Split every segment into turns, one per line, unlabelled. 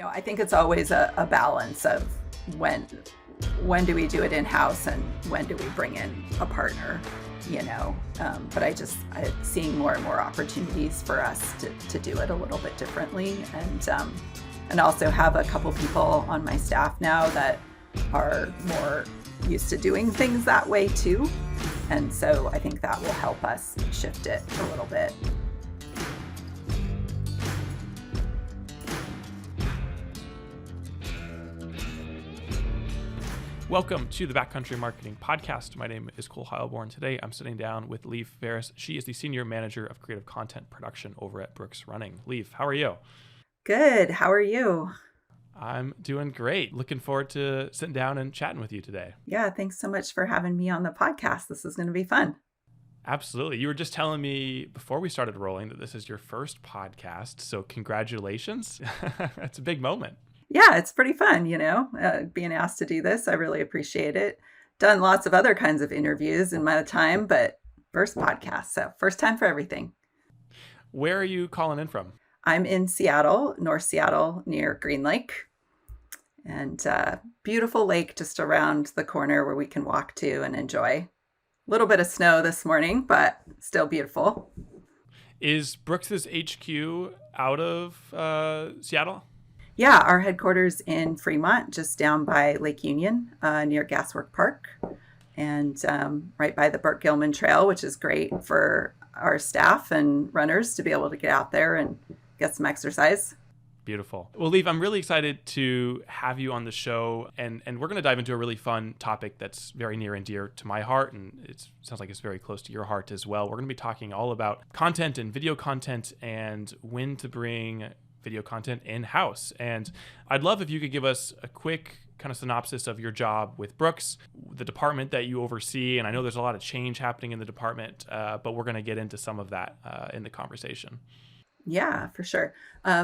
I think it's always a balance of when do we do it in-house and when do we bring in a partner, but I'm seeing more and more opportunities for us to do it a little bit differently, and also have a couple people on my staff now that are more used to doing things that way too. And so I think that will help us shift it a little bit.
Welcome to the Backcountry Marketing Podcast. My name is Cole Heilborn. Today, I'm sitting down with Liv Faris. She is the Senior Manager of Creative Content Production over at Brook's Running. Liv, how are you?
Good. How are you?
I'm doing great. Looking forward to sitting down and chatting with you today.
Yeah, thanks so much for having me on the podcast. This is going to be fun.
Absolutely. You were just telling me before we started rolling that this is your first podcast, so congratulations. That's a big moment.
Yeah, it's pretty fun, being asked to do this. I really appreciate it. Done lots of other kinds of interviews in my time, but first podcast. So first time for everything.
Where are you calling in from?
I'm in Seattle, North Seattle, near Green Lake, and beautiful lake just around the corner where we can walk to and enjoy. A little bit of snow this morning, but still beautiful.
Is Brooks' HQ out of Seattle?
Yeah, our headquarters in Fremont, just down by Lake Union, near Gaswork Park, and right by the Burke Gilman Trail, which is great for our staff and runners to be able to get out there and get some exercise.
Beautiful. Well, Liv, I'm really excited to have you on the show, and we're going to dive into a really fun topic that's very near and dear to my heart, and it sounds like it's very close to your heart as well. We're going to be talking all about content and video content and when to bring video content in-house. And I'd love if you could give us a quick kind of synopsis of your job with Brooks, the department that you oversee. And I know there's a lot of change happening in the department, but we're going to get into some of that in the conversation.
Yeah, for sure.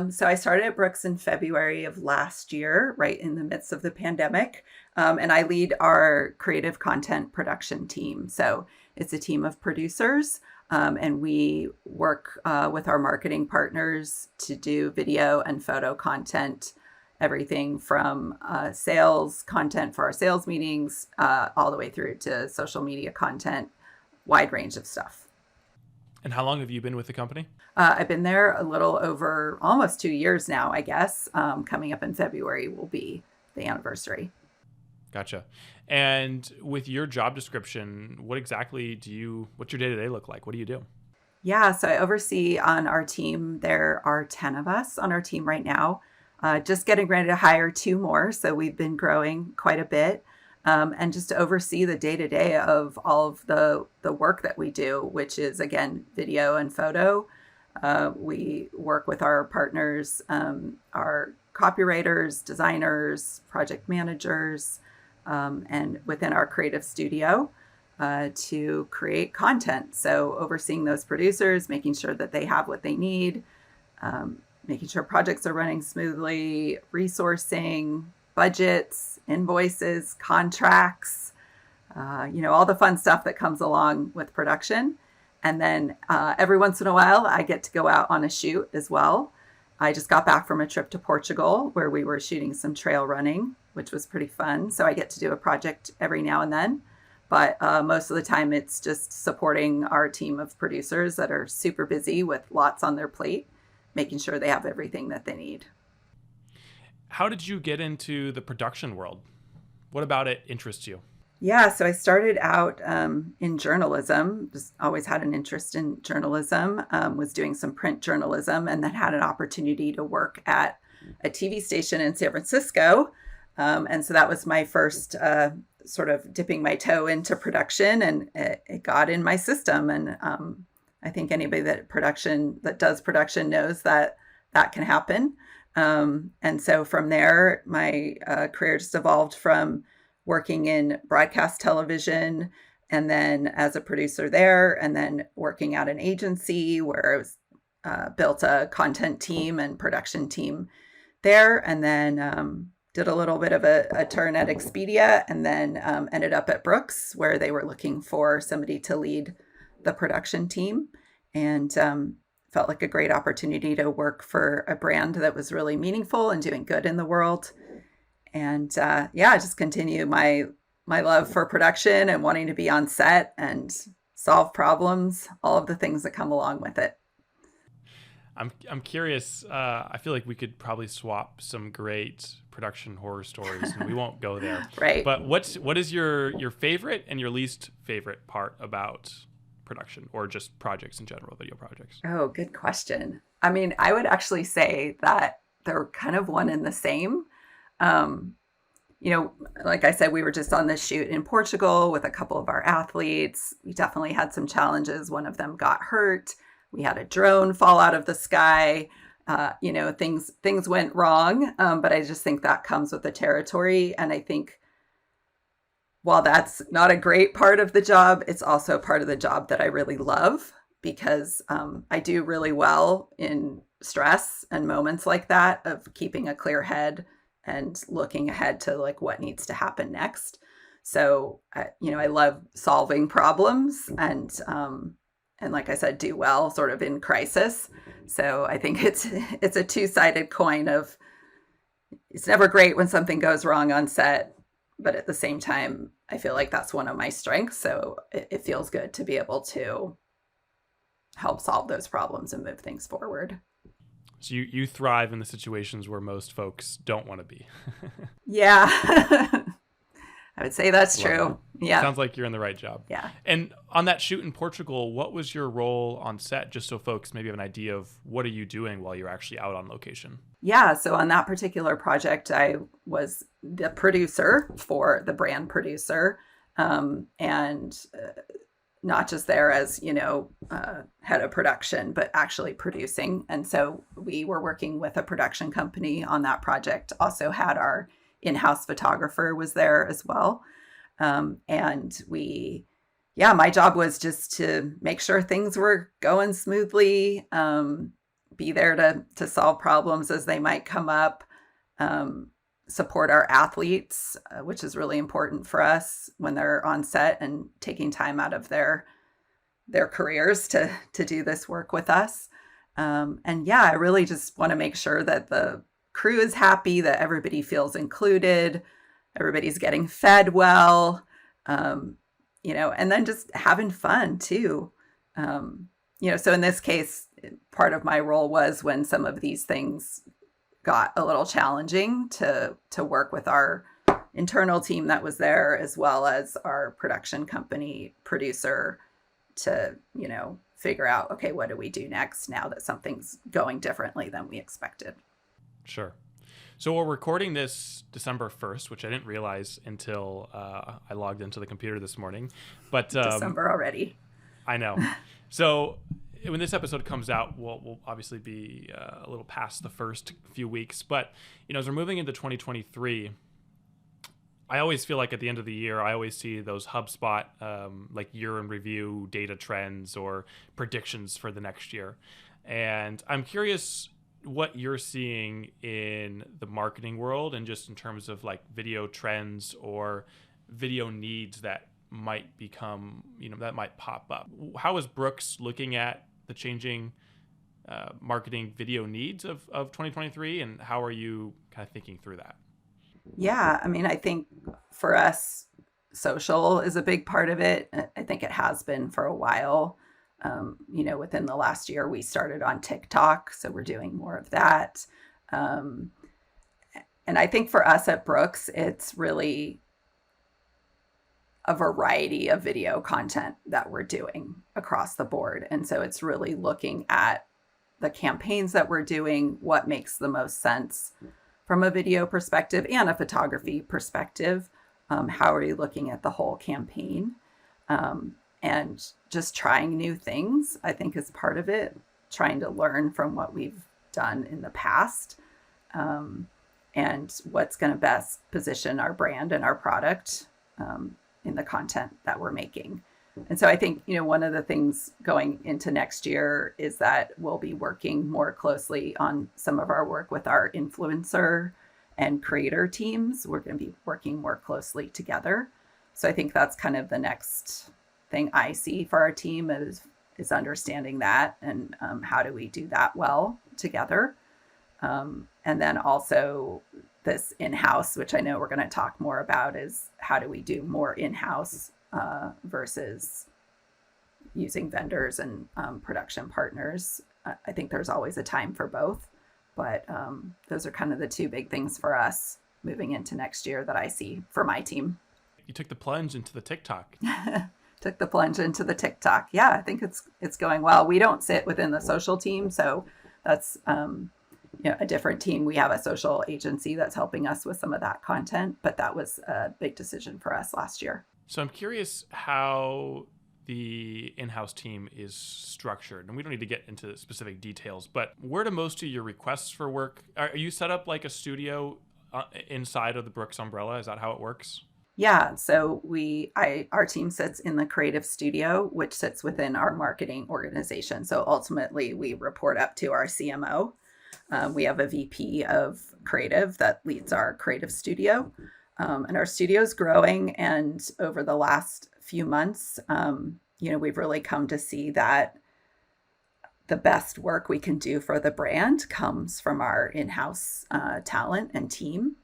So I started at Brooks in February of last year, right in the midst of the pandemic. And I lead our creative content production team. So it's a team of producers. And we work with our marketing partners to do video and photo content, everything from sales content for our sales meetings, all the way through to social media content, wide range of stuff.
And how long have you been with the company?
I've been there a little over almost 2 years now, I guess. Coming up in February will be the anniversary.
Gotcha. And with your job description, what's your day-to-day look like? What do you do?
Yeah, so I oversee on our team. There are 10 of us on our team right now, just getting ready to hire 2 more. So we've been growing quite a bit, and just to oversee the day-to-day of all of the work that we do, which is, again, video and photo. We work with our partners, our copywriters, designers, project managers, and within our creative studio to create content. So overseeing those producers, making sure that they have what they need, making sure projects are running smoothly, resourcing, budgets, invoices, contracts, all the fun stuff that comes along with production. And then every once in a while, I get to go out on a shoot as well. I just got back from a trip to Portugal where we were shooting some trail running, which was pretty fun. So I get to do a project every now and then. But most of the time, it's just supporting our team of producers that are super busy with lots on their plate, making sure they have everything that they need.
How did you get into the production world? What about it interests you?
Yeah, so I started out in journalism, just always had an interest in journalism, was doing some print journalism, and then had an opportunity to work at a TV station in San Francisco. And so that was my first sort of dipping my toe into production, and it got in my system. And I think anybody that does production knows that can happen. And so from there, my career just evolved from working in broadcast television, and then as a producer there, and then working at an agency where I was built a content team and production team there, and then did a little bit of a turn at Expedia, and then ended up at Brooks, where they were looking for somebody to lead the production team, and felt like a great opportunity to work for a brand that was really meaningful and doing good in the world. And just continue my love for production and wanting to be on set and solve problems, all of the things that come along with it.
I'm curious. I feel like we could probably swap some great production horror stories, and we won't go there.
Right.
But what is your favorite and your least favorite part about production, or just projects in general, video projects?
Oh, good question. I mean, I would actually say that they're kind of one and the same. Like I said, we were just on this shoot in Portugal with a couple of our athletes. We definitely had some challenges. One of them got hurt. We had a drone fall out of the sky. Things went wrong. But I just think that comes with the territory. And I think while that's not a great part of the job, it's also part of the job that I really love, because I do really well in stress and moments like that, of keeping a clear head and looking ahead to like what needs to happen next. So, I love solving problems and like I said, do well sort of in crisis. So I think it's a two-sided coin of, it's never great when something goes wrong on set, but at the same time, I feel like that's one of my strengths. So it feels good to be able to help solve those problems and move things forward.
So you thrive in the situations where most folks don't want to be.
Yeah. I would say that's true. Yeah.
Sounds like you're in the right job.
Yeah.
And on that shoot in Portugal, what was your role on set? Just so folks maybe have an idea of what are you doing while you're actually out on location?
Yeah. So on that particular project, I was the producer for the brand producer, and not just there as, head of production, but actually producing. And so we were working with a production company on that project, also had our in-house photographer was there as well. And my job was just to make sure things were going smoothly, be there to solve problems as they might come up, support our athletes, which is really important for us when they're on set and taking time out of their careers to do this work with us. I really just want to make sure that the crew is happy, that everybody feels included, everybody's getting fed well, and then just having fun too. So in this case, part of my role was when some of these things got a little challenging to work with our internal team that was there, as well as our production company producer to, figure out, okay, what do we do next now that something's going differently than we expected?
Sure. So we're recording this December 1st, which I didn't realize until I logged into the computer this morning. But
December already.
I know. So when this episode comes out, we'll obviously be a little past the first few weeks. But, as we're moving into 2023, I always feel like at the end of the year, I always see those HubSpot like year in review data trends or predictions for the next year. And I'm curious what you're seeing in the marketing world and just in terms of like video trends or video needs that might become, that might pop up. How is Brooks looking at the changing marketing video needs of 2023, and how are you kind of thinking through that?
Yeah, I mean, I think for us, social is a big part of it. I think it has been for a while. Within the last year, we started on TikTok, so we're doing more of that. And I think for us at Brooks, it's really a variety of video content that we're doing across the board. And so it's really looking at the campaigns that we're doing, what makes the most sense from a video perspective and a photography perspective. How are you looking at the whole campaign? And just trying new things, I think, is part of it. Trying to learn from what we've done in the past, and what's going to best position our brand and our product in the content that we're making. And so I think, one of the things going into next year is that we'll be working more closely on some of our work with our influencer and creator teams. We're going to be working more closely together. So I think that's kind of the next thing I see for our team is is understanding that, and how do we do that well together. And then also this in-house, which I know we're going to talk more about, is how do we do more in-house versus using vendors and production partners. I think there's always a time for both, but those are kind of the two big things for us moving into next year that I see for my team.
You took the plunge into the TikTok.
Took the plunge into the TikTok. Yeah, I think it's going well. We don't sit within the social team, so that's a different team. We have a social agency that's helping us with some of that content, but that was a big decision for us last year.
So I'm curious how the in-house team is structured, and we don't need to get into specific details, but where do most of your requests for work, are you set up like a studio inside of the Brooks umbrella? Is that how it works?
Yeah, so our team sits in the creative studio, which sits within our marketing organization. So ultimately, we report up to our CMO. We have a VP of creative that leads our creative studio, and our studio is growing. And over the last few months, we've really come to see that the best work we can do for the brand comes from our in-house talent and team.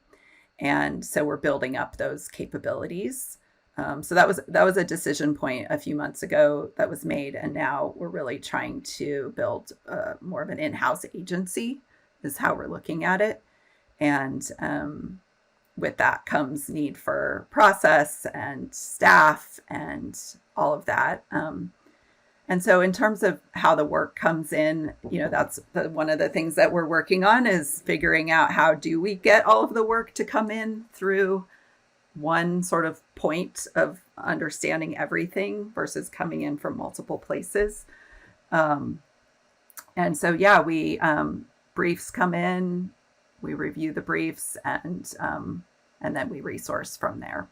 And so we're building up those capabilities. So that was a decision point a few months ago that was made. And now we're really trying to build more of an in-house agency is how we're looking at it. And with that comes need for process and staff and all of that. And so in terms of how the work comes in, that's one of the things that we're working on is figuring out how do we get all of the work to come in through one sort of point of understanding everything versus coming in from multiple places. And so, we briefs come in, we review the briefs, and then we resource from there.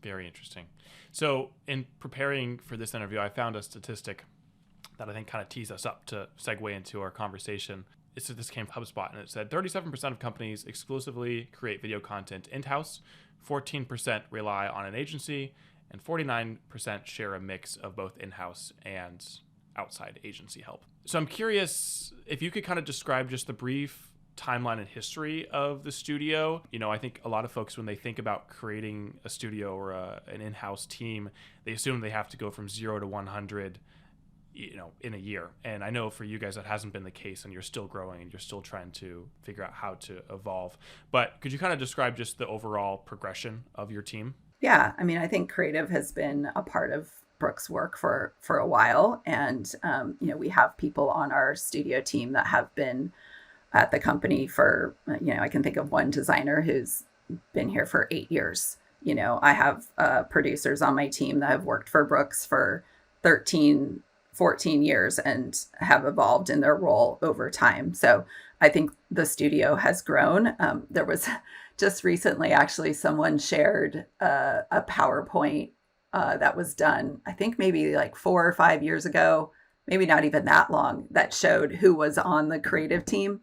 Very interesting. So in preparing for this interview, I found a statistic that I think kind of tees us up to segue into our conversation. This came from HubSpot, and it said 37% of companies exclusively create video content in-house, 14% rely on an agency, and 49% share a mix of both in-house and outside agency help. So I'm curious if you could kind of describe just the brief timeline and history of the studio. I think a lot of folks, when they think about creating a studio or an in-house team, they assume they have to go from 0 to 100, in a year. And I know for you guys, that hasn't been the case, and you're still growing and you're still trying to figure out how to evolve. But could you kind of describe just the overall progression of your team?
Yeah. I think creative has been a part of Brook's work for a while. And, we have people on our studio team that have been at the company for, I can think of one designer who's been here for 8 years. I have producers on my team that have worked for Brooks for 13, 14 years and have evolved in their role over time. So I think the studio has grown. There was just recently, actually, someone shared a PowerPoint that was done, I think maybe like 4 or 5 years ago, maybe not even that long, that showed who was on the creative team.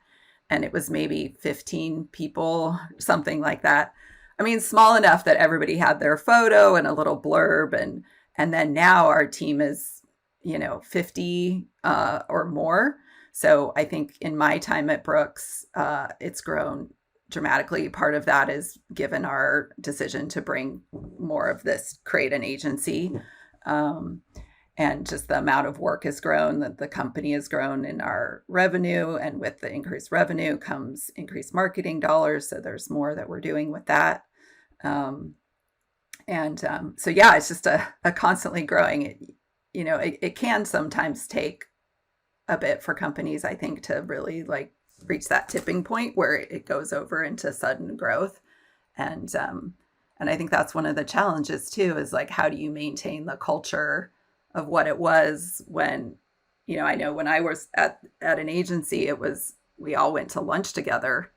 And it was maybe 15 people, something like that. Small enough that everybody had their photo and a little blurb. And then now our team is, 50 or more. So I think in my time at Brooks, it's grown dramatically. Part of that is given our decision to bring more of this, create an agency. And just the amount of work has grown, that the company has grown in our revenue. And with the increased revenue comes increased marketing dollars. So there's more that we're doing with that. It's just a constantly growing. It can sometimes take a bit for companies, I think, to really reach that tipping point where it goes over into sudden growth. And I think that's one of the challenges too, is how do you maintain the culture of what it was when, I know when I was at an agency, we all went to lunch together,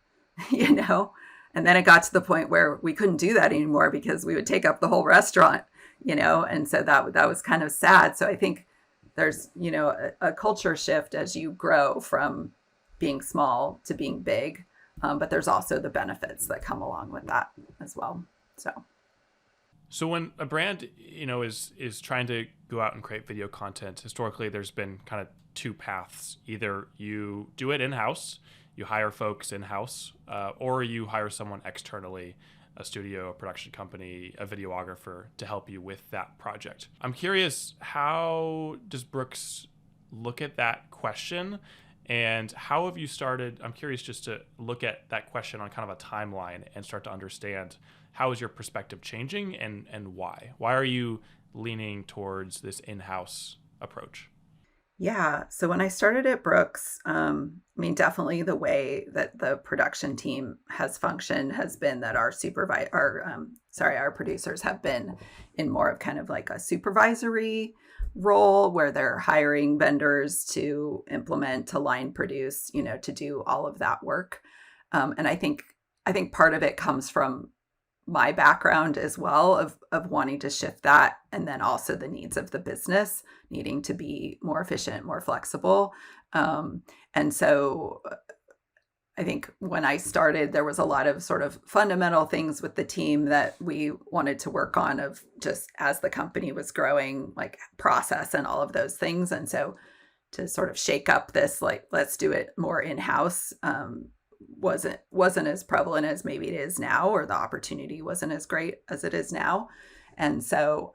and then it got to the point where we couldn't do that anymore because we would take up the whole restaurant, and so that was kind of sad. So I think there's, a culture shift as you grow from being small to being big. But there's also the benefits that come along with that as well. So.
So when a brand, is trying to go out and create video content, historically there's been kind of two paths. Either you do it in-house, you hire folks in-house, or you hire someone externally, a studio, a production company, a videographer to help you with that project. I'm curious, how does Brooks look at that question, and how have you started? I'm curious just to look at that question on kind of a timeline and start to understand, how is your perspective changing, and why? Why are you leaning towards this in-house approach?
Yeah. So when I started at Brooks, definitely the way that the production team has functioned has been that our producers have been in more of kind of like a supervisory role where they're hiring vendors to implement, to line produce, to do all of that work. And I think part of it comes from my background as well of wanting to shift that, and then also the needs of the business needing to be more efficient, more flexible. And so I think when I started, there was a lot of sort of fundamental things with the team that we wanted to work on, of just as the company was growing, like process and all of those things. And so to sort of shake up this, like, let's do it more in-house, wasn't as prevalent as maybe it is now, or the opportunity wasn't as great as it is now. And so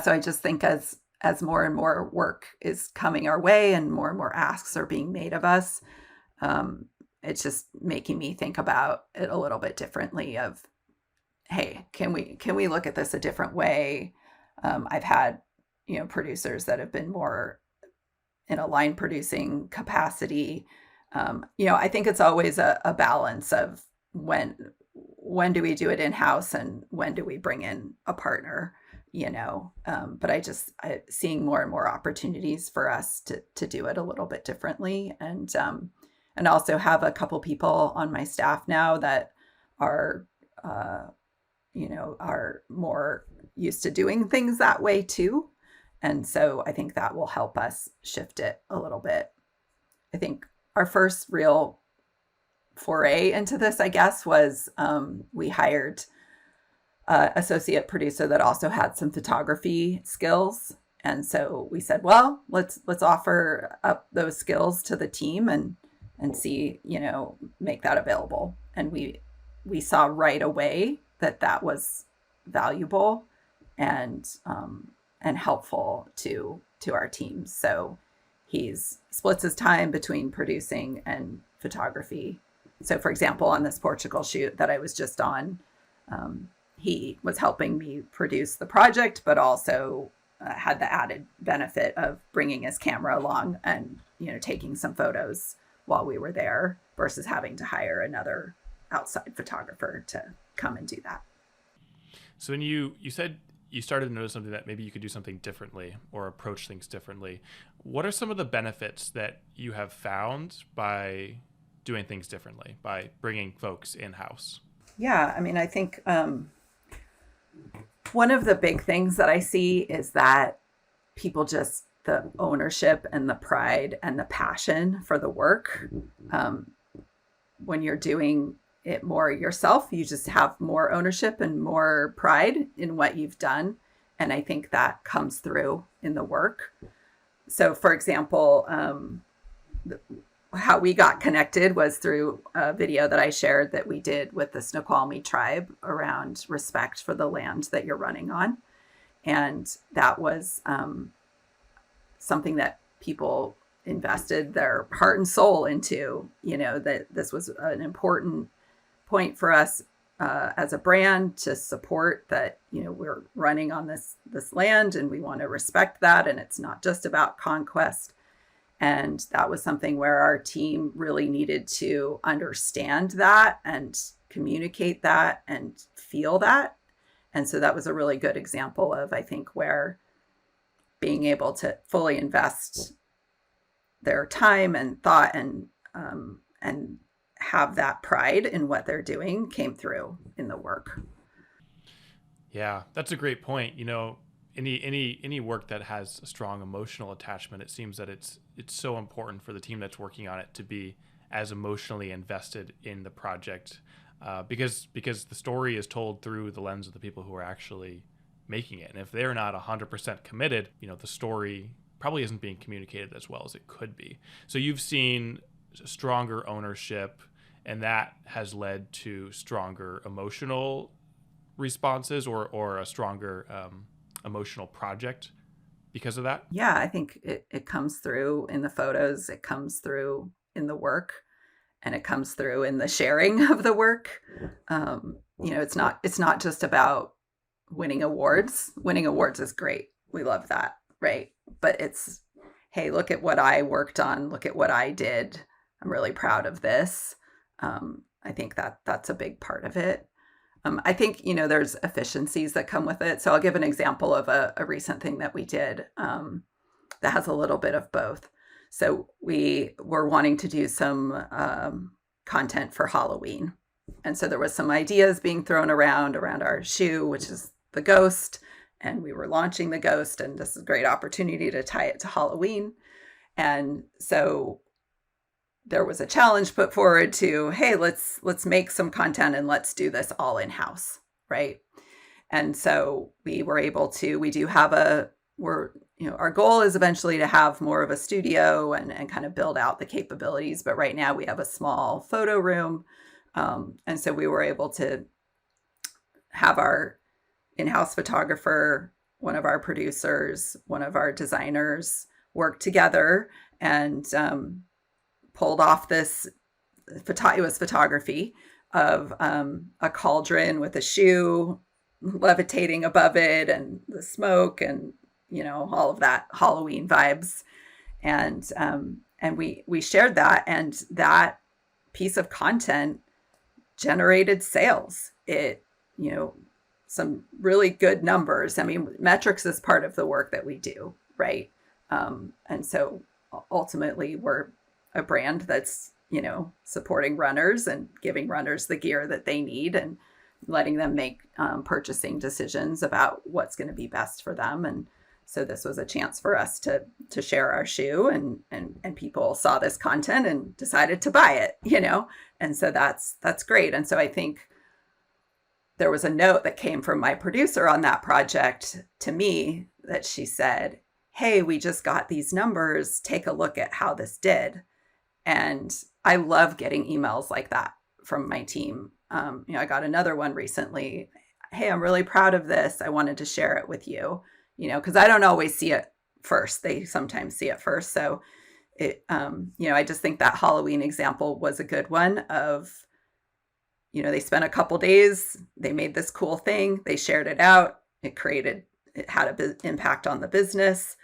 so I just think as more and more work is coming our way and more asks are being made of us, it's just making me think about it a little bit differently of, hey, can we look at this a different way? I've had producers that have been more in a line producing capacity. I think it's always a balance of when do we do it in-house and when do we bring in a partner, but I seeing more and more opportunities for us to do it a little bit differently, and also have a couple people on my staff now that are are more used to doing things that way too. And so I think that will help us shift it a little bit. I think our first real foray into this, I guess, was we hired an associate producer that also had some photography skills. And so we said, well, let's offer up those skills to the team and see, make that available. And we saw right away that was valuable and helpful to our team. So he's splits his time between producing and photography. So, for example, on this Portugal shoot that I was just on, he was helping me produce the project, but also had the added benefit of bringing his camera along and taking some photos while we were there, versus having to hire another outside photographer to come and do that.
So when you said you started to notice something, that maybe you could do something differently or approach things differently, what are some of the benefits that you have found by doing things differently, by bringing folks in-house?
Yeah, I think one of the big things that I see is that people just, the ownership and the pride and the passion for the work. When you're doing it more yourself, you just have more ownership and more pride in what you've done. And I think that comes through in the work. So, for example, how we got connected was through a video that I shared that we did with the Snoqualmie tribe around respect for the land that you're running on. And that was something that people invested their heart and soul into, that this was an important point for us as a brand to support that, we're running on this land and we want to respect that. And it's not just about conquest. And that was something where our team really needed to understand that and communicate that and feel that. And so that was a really good example of, I think, where being able to fully invest their time and thought and have that pride in what they're doing came through in the work.
Yeah, that's a great point. Any work that has a strong emotional attachment, it seems that it's so important for the team that's working on it to be as emotionally invested in the project because the story is told through the lens of the people who are actually making it. And if they're not 100% committed, the story probably isn't being communicated as well as it could be. So you've seen stronger ownership, and that has led to stronger emotional responses or a stronger emotional project because of that?
Yeah, I think it comes through in the photos, it comes through in the work, and it comes through in the sharing of the work. It's not just about winning awards. Winning awards is great. We love that, right? But it's, hey, look at what I worked on. Look at what I did. I'm really proud of this. I think that's a big part of it. I think, there's efficiencies that come with it. So I'll give an example of a recent thing that we did that has a little bit of both. So we were wanting to do some content for Halloween. And so there was some ideas being thrown around our shoe, which is the ghost. And we were launching the ghost, and this is a great opportunity to tie it to Halloween. And so there was a challenge put forward to, hey, let's make some content and let's do this all in-house, right? And so we were able to, we do have our goal is eventually to have more of a studio and kind of build out the capabilities. But right now we have a small photo room. And so we were able to have our in-house photographer, one of our producers, one of our designers work together and pulled off this, it was photography of a cauldron with a shoe levitating above it and the smoke and, all of that Halloween vibes. And we shared that, and that piece of content generated sales. It, some really good numbers. I mean, metrics is part of the work that we do, right? And so ultimately we're a brand that's, supporting runners and giving runners the gear that they need and letting them make purchasing decisions about what's going to be best for them. And so this was a chance for us to share our shoe, and people saw this content and decided to buy it, and so that's great. And so I think there was a note that came from my producer on that project to me that she said, hey, we just got these numbers. Take a look at how this did. And I love getting emails like that from my team. I got another one recently. Hey, I'm really proud of this. I wanted to share it with you, because I don't always see it first. They sometimes see it first. So I just think that Halloween example was a good one of, they spent a couple days, they made this cool thing, they shared it out, it had an impact on the business.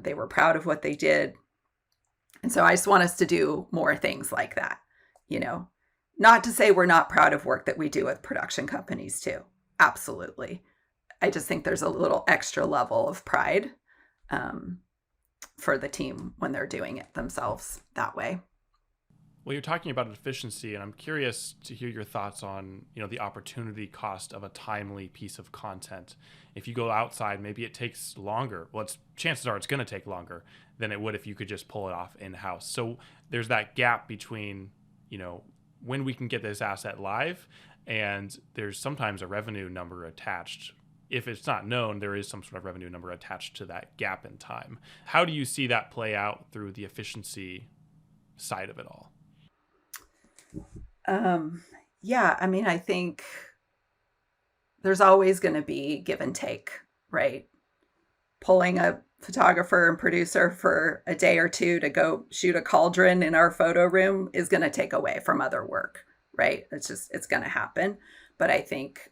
They were proud of what they did. And so I just want us to do more things like that, not to say we're not proud of work that we do with production companies too. Absolutely. I just think there's a little extra level of pride for the team when they're doing it themselves that way.
Well, you're talking about efficiency, and I'm curious to hear your thoughts on, the opportunity cost of a timely piece of content. If you go outside, maybe it takes longer. Well, chances are it's going to take longer than it would if you could just pull it off in-house. So there's that gap between, when we can get this asset live, and there's sometimes a revenue number attached. If it's not known, there is some sort of revenue number attached to that gap in time. How do you see that play out through the efficiency side of it all?
Yeah, I mean, I think there's always going to be give and take, right? Pulling a photographer and producer for a day or two to go shoot a cauldron in our photo room is going to take away from other work, right? It's going to happen. But I think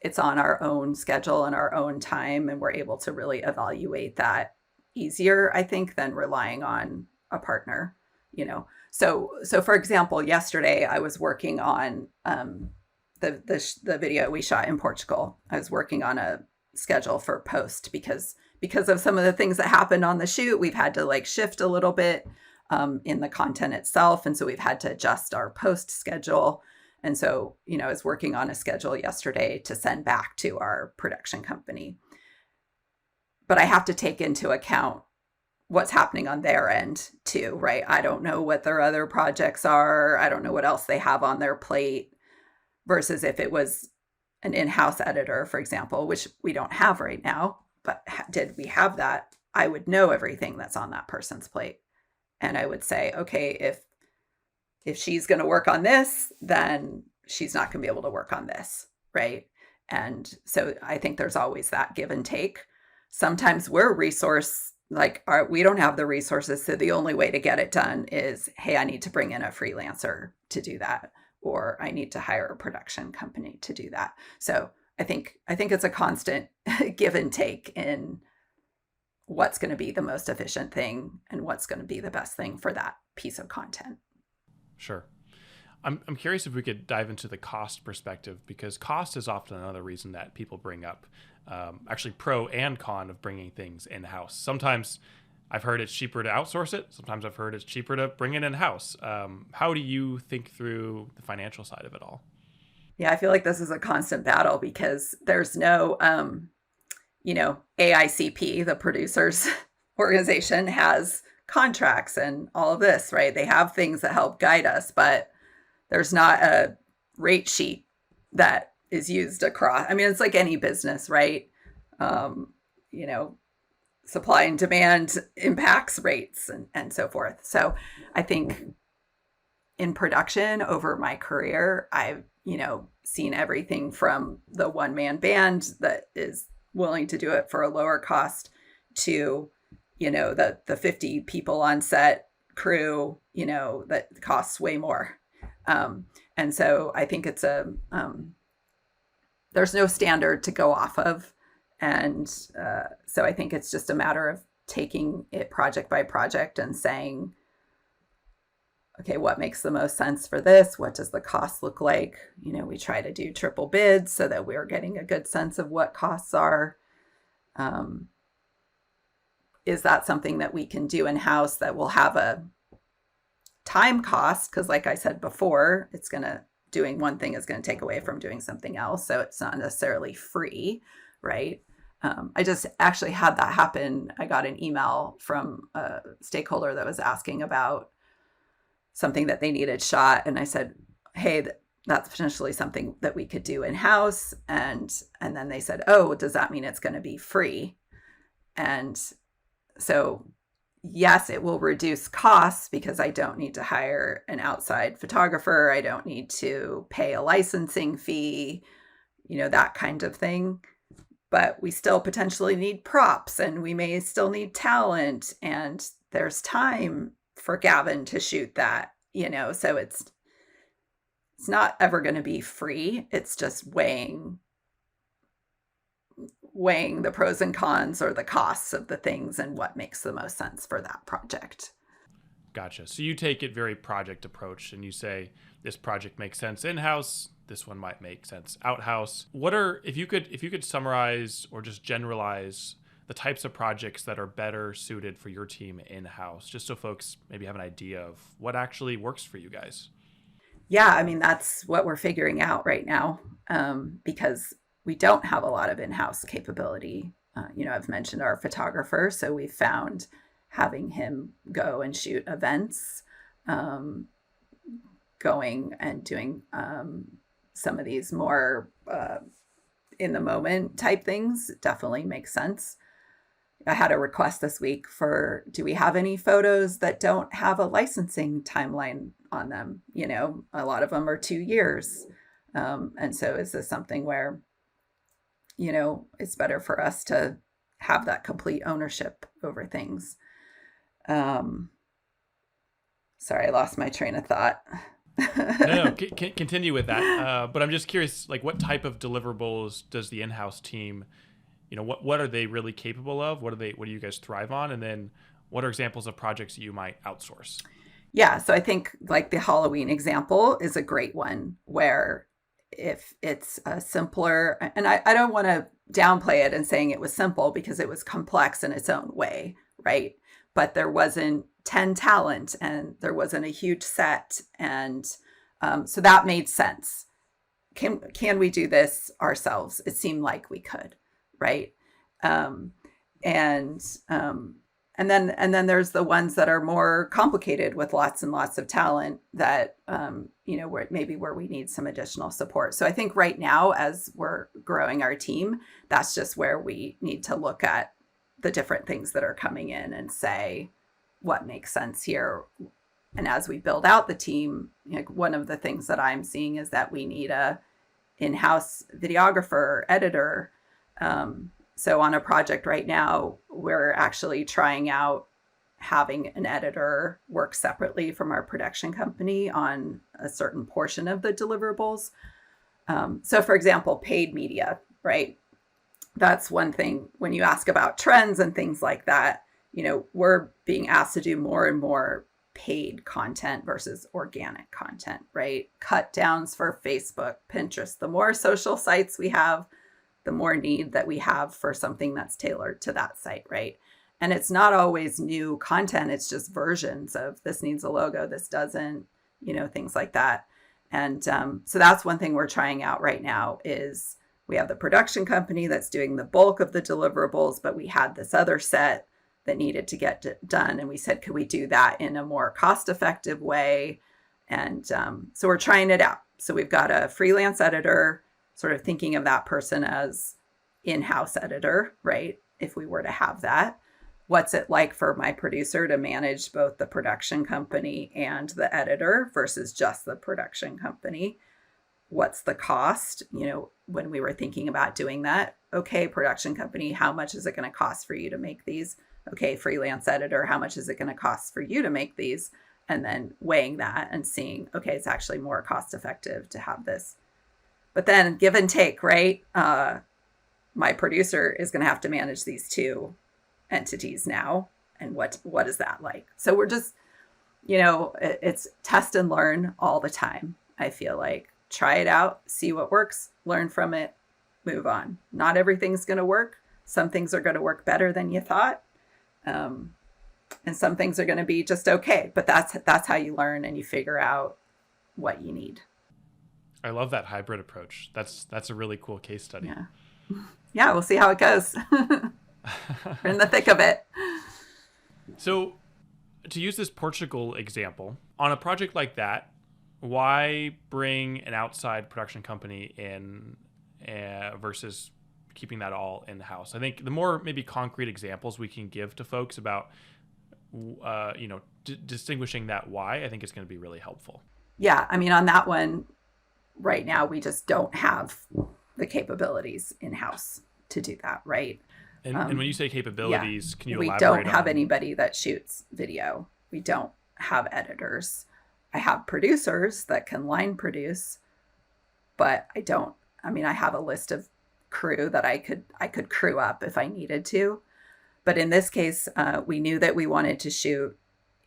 it's on our own schedule and our own time, and we're able to really evaluate that easier, I think, than relying on a partner, So for example, yesterday I was working on the video we shot in Portugal. I was working on a schedule for post because of some of the things that happened on the shoot. We've had to shift a little bit in the content itself, and so we've had to adjust our post schedule. And so I was working on a schedule yesterday to send back to our production company. But I have to take into account what's happening on their end too, right? I don't know what their other projects are. I don't know what else they have on their plate versus if it was an in-house editor, for example, which we don't have right now, but did we have that, I would know everything that's on that person's plate. And I would say, okay, if she's going to work on this, then she's not going to be able to work on this, right? And so I think there's always that give and take. Sometimes we're we don't have the resources, so the only way to get it done is, hey, I need to bring in a freelancer to do that, or I need to hire a production company to do that. So I think it's a constant give and take in what's going to be the most efficient thing and what's going to be the best thing for that piece of content.
Sure. I'm curious if we could dive into the cost perspective, because cost is often another reason that people bring up, actually pro and con of bringing things in-house. Sometimes I've heard it's cheaper to outsource it. Sometimes I've heard it's cheaper to bring it in-house. How do you think through the financial side of it all?
Yeah, I feel like this is a constant battle because there's no, AICP, the producers organization, has contracts and all of this, right? They have things that help guide us, but there's not a rate sheet that is used across. I mean, it's like any business, right? Supply and demand impacts rates and so forth. So I think in production over my career, I've, seen everything from the one-man band that is willing to do it for a lower cost to, the 50 people on set crew, that costs way more. And so I think it's there's no standard to go off of. And so I think it's just a matter of taking it project by project and saying, okay, what makes the most sense for this? What does the cost look like? We try to do triple bids so that we're getting a good sense of what costs are. Is that something that we can do in-house that will have a time cost? Because like I said before, doing one thing is going to take away from doing something else. So it's not necessarily free, right? I just actually had that happen. I got an email from a stakeholder that was asking about something that they needed shot. And I said, hey, that's potentially something that we could do in-house. And then they said, oh, does that mean it's going to be free? And so yes, it will reduce costs because I don't need to hire an outside photographer. I don't need to pay a licensing fee, that kind of thing. But we still potentially need props and we may still need talent, and there's time for Gavin to shoot that, so it's not ever going to be free. It's just weighing the pros and cons or the costs of the things and what makes the most sense for that project.
Gotcha. So you take it very project approach and you say this project makes sense in-house, this one might make sense out-house. If you could summarize or just generalize the types of projects that are better suited for your team in-house, just so folks maybe have an idea of what actually works for you guys.
Yeah, I mean, that's what we're figuring out right now, because we don't have a lot of in-house capability. I've mentioned our photographer, so we found having him go and shoot events, going and doing some of these more in the moment type things definitely makes sense. I had a request this week for, do we have any photos that don't have a licensing timeline on them? A lot of them are 2 years. And so is this something where, it's better for us to have that complete ownership over things? Sorry, I lost my train of thought.
No, continue with that. But I'm just curious, what type of deliverables does the in-house team, what are they really capable of? What do you guys thrive on? And then what are examples of projects you might outsource?
Yeah, so I think the Halloween example is a great one where if it's a simpler, and I don't want to downplay it and saying it was simple because it was complex in its own way, right? But there wasn't 10 talent and there wasn't a huge set. And so that made sense. Can we do this ourselves? It seemed like we could, right? And And then there's the ones that are more complicated with lots and lots of talent that, where we need some additional support. So I think right now, as we're growing our team, that's just where we need to look at the different things that are coming in and say, what makes sense here. And as we build out the team, one of the things that I'm seeing is that we need a in-house videographer, editor. So on a project right now, we're actually trying out having an editor work separately from our production company on a certain portion of the deliverables. So for example, paid media, right? That's one thing when you ask about trends and things like that, we're being asked to do more and more paid content versus organic content, right? Cut downs for Facebook, Pinterest. The more social sites we have, the more need that we have for something that's tailored to that site, right? And it's not always new content. It's just versions of this needs a logo, this doesn't, things like that. And so that's one thing we're trying out right now is we have the production company that's doing the bulk of the deliverables, but we had this other set that needed to get done. And we said, could we do that in a more cost-effective way? And so we're trying it out. So we've got a freelance editor, sort of thinking of that person as in-house editor, right? If we were to have that, what's it like for my producer to manage both the production company and the editor versus just the production company? What's the cost? When we were thinking about doing that, okay, production company, how much is it going to cost for you to make these? Okay, freelance editor, how much is it going to cost for you to make these? And then weighing that and seeing, okay, it's actually more cost effective to have this. But then give and take, right? My producer is going to have to manage these two entities now. And what is that like? So we're just, it's test and learn all the time. I feel like try it out, see what works, learn from it, move on. Not everything's going to work. Some things are going to work better than you thought. And some things are going to be just okay. But that's how you learn and you figure out what you need.
I love that hybrid approach. That's a really cool case study.
Yeah, we'll see how it goes. We're in the thick of it.
So to use this Portugal example, on a project like that, why bring an outside production company in versus keeping that all in-house? I think the more maybe concrete examples we can give to folks about, distinguishing that why, I think it's going to be really helpful.
Yeah, I mean, on that one, right now, we just don't have the capabilities in-house to do that, right?
And when you say capabilities, can you elaborate?
We don't have anybody that shoots video. We don't have editors. I have producers that can line produce, but I have a list of crew that I could crew up if I needed to. But in this case, we knew that we wanted to shoot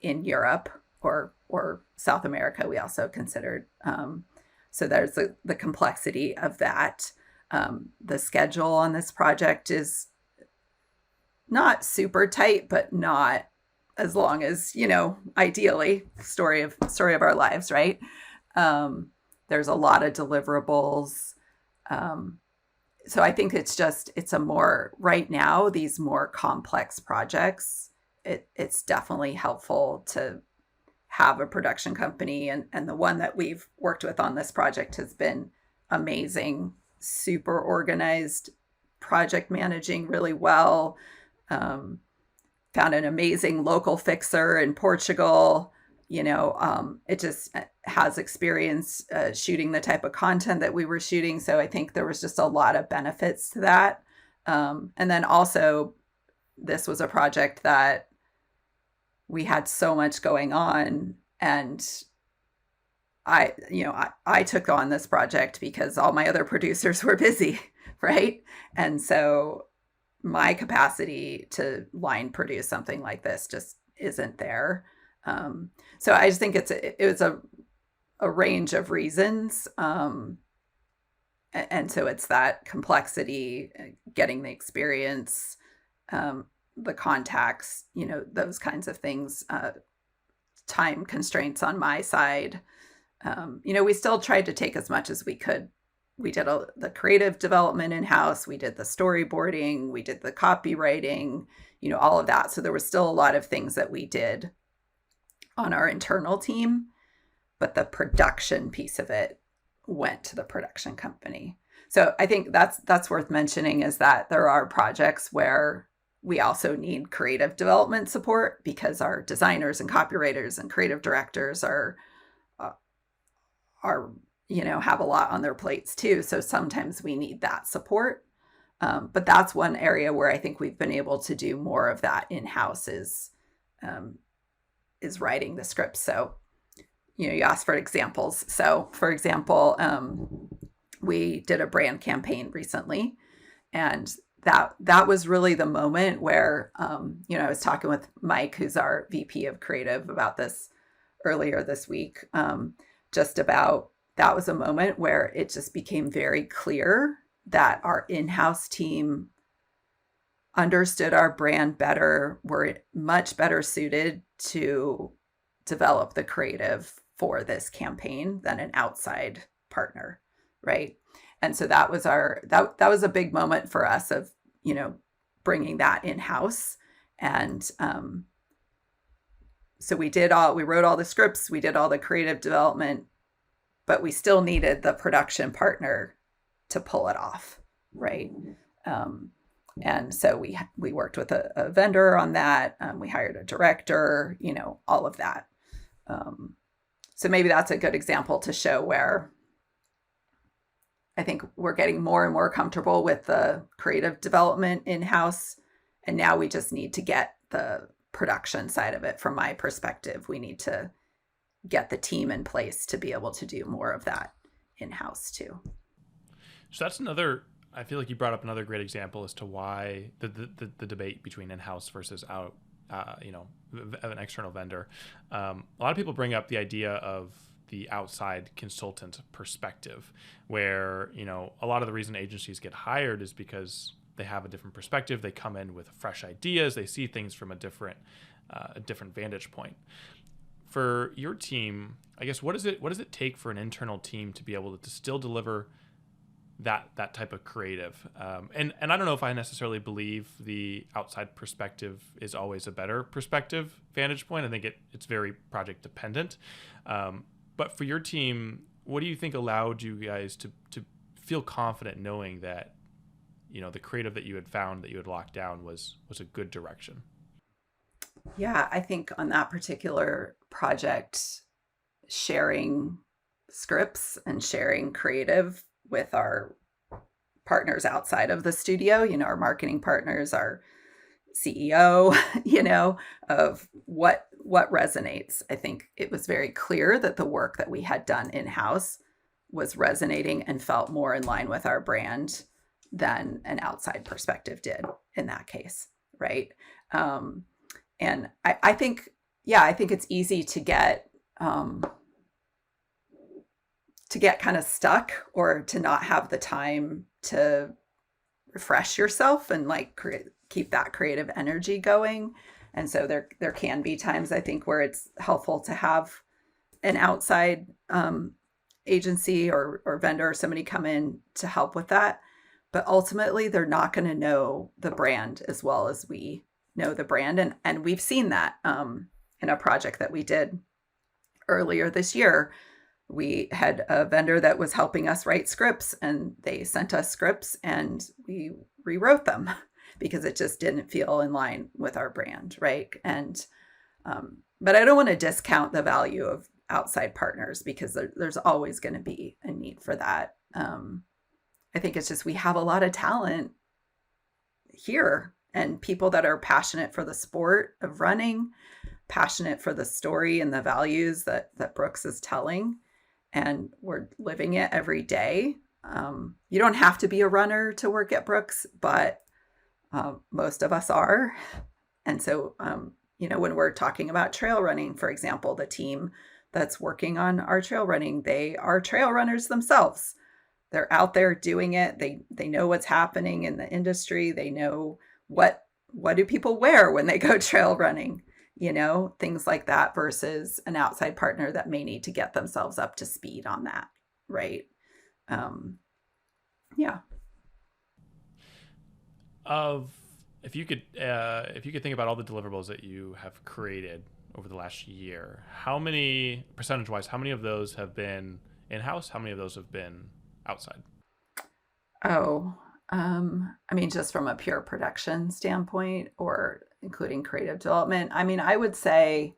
in Europe or South America. We also considered, so there's the complexity of that. The schedule on this project is not super tight, but not as long as, ideally story of our lives, right? There's a lot of deliverables. So I think it's a more, right now, these more complex projects, it's definitely helpful to have a production company. And the one that we've worked with on this project has been amazing, super organized, project managing really well. Found an amazing local fixer in Portugal. It just has experience shooting the type of content that we were shooting. So I think there was just a lot of benefits to that. And then also, this was a project that we had so much going on, and I took on this project because all my other producers were busy, right? And so my capacity to line produce something like this just isn't there. So I just think it was a range of reasons. And so it's that complexity, getting the experience, the contacts, those kinds of things, time constraints on my side. We still tried to take as much as we could the creative development in-house, we did the storyboarding, we did the copywriting, all of that. So there was still a lot of things that we did on our internal team, but the production piece of it went to the production company. So I think that's worth mentioning, is that there are projects where we also need creative development support because our designers and copywriters and creative directors are have a lot on their plates too. So sometimes we need that support. But that's one area where I think we've been able to do more of that in-house is writing the scripts. So, you asked for examples. So for example, we did a brand campaign recently, and that was really the moment where, I was talking with Mike, who's our VP of creative, about this earlier this week, just about, that was a moment where it just became very clear that our in-house team understood our brand better, were much better suited to develop the creative for this campaign than an outside partner, right? And so that was that was a big moment for us of, bringing that in-house. And so we wrote all the scripts, we did all the creative development, but we still needed the production partner to pull it off, right? And so we worked with a vendor on that. We hired a director, all of that. So maybe that's a good example to show where I think we're getting more and more comfortable with the creative development in-house. And now we just need to get the production side of it. From my perspective, we need to get the team in place to be able to do more of that in-house too.
So that's I feel like you brought up another great example as to why the debate between in-house versus out, an external vendor. A lot of people bring up the idea of the outside consultant perspective, where, a lot of the reason agencies get hired is because they have a different perspective. They come in with fresh ideas. They see things from a different vantage point. For your team, I guess, what does it take for an internal team to be able to still deliver that type of creative? And I don't know if I necessarily believe the outside perspective is always a better perspective vantage point. I think it's very project dependent. But for your team, what do you think allowed you guys to feel confident knowing that, the creative that you had found, that you had locked down was a good direction?
Yeah, I think on that particular project, sharing scripts and sharing creative with our partners outside of the studio, our marketing partners, our CEO, of what resonates. I think it was very clear that the work that we had done in-house was resonating and felt more in line with our brand than an outside perspective did in that case, right? And I think it's easy to get kind of stuck, or to not have the time to refresh yourself and keep that creative energy going. And so there can be times, I think, where it's helpful to have an outside agency or vendor or somebody come in to help with that. But ultimately, they're not going to know the brand as well as we know the brand. And we've seen that in a project that we did earlier this year. We had a vendor that was helping us write scripts, and they sent us scripts and we rewrote them because it just didn't feel in line with our brand, right? And but I don't want to discount the value of outside partners, because there's always going to be a need for that. I think it's just, we have a lot of talent here, and people that are passionate for the sport of running, passionate for the story and the values that Brooks is telling, and we're living it every day. You don't have to be a runner to work at Brooks, but most of us are. And so, when we're talking about trail running, for example, the team that's working on our trail running, they are trail runners themselves. They're out there doing it. They know what's happening in the industry. They know what do people wear when they go trail running, things like that, versus an outside partner that may need to get themselves up to speed on that, right? Yeah.
Of if you could think about all the deliverables that you have created over the last year, how many percentage wise, how many of those have been in house? How many of those have been outside?
Oh, I mean, just from a pure production standpoint or including creative development, I mean, I would say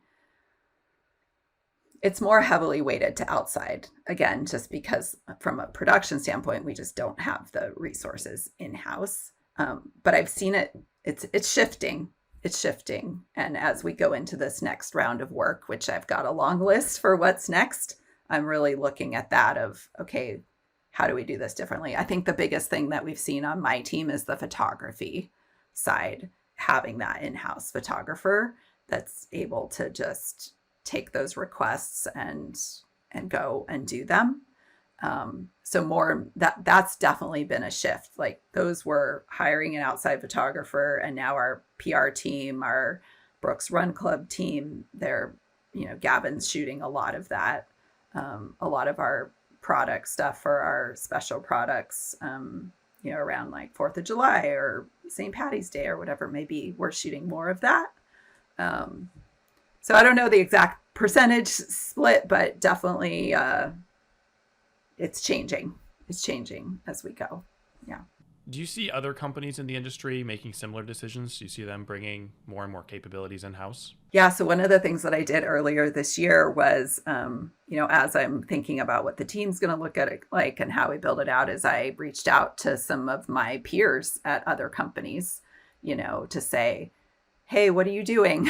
it's more heavily weighted to outside. Again, just because from a production standpoint, we just don't have the resources in house. But I've seen it. It's shifting. It's shifting. And as we go into this next round of work, which I've got a long list for what's next, I'm really looking at that of, okay, how do we do this differently? I think the biggest thing that we've seen on my team is the photography side, having that in-house photographer that's able to just take those requests and go and do them. So more that's definitely been a shift. Like those were hiring an outside photographer, and now our PR team, our Brooks Run Club team, they're, Gavin's shooting a lot of that. A lot of our product stuff for our special products, around like 4th of July or St. Patty's Day or whatever it may be, we're shooting more of that. So I don't know the exact percentage split, but definitely it's changing. It's changing as we go. Yeah.
Do you see other companies in the industry making similar decisions? Do you see them bringing more and more capabilities in house?
Yeah. So one of the things that I did earlier this year was, as I'm thinking about what the team's going to look at it like and how we build it out, is I reached out to some of my peers at other companies, to say, hey, what are you doing?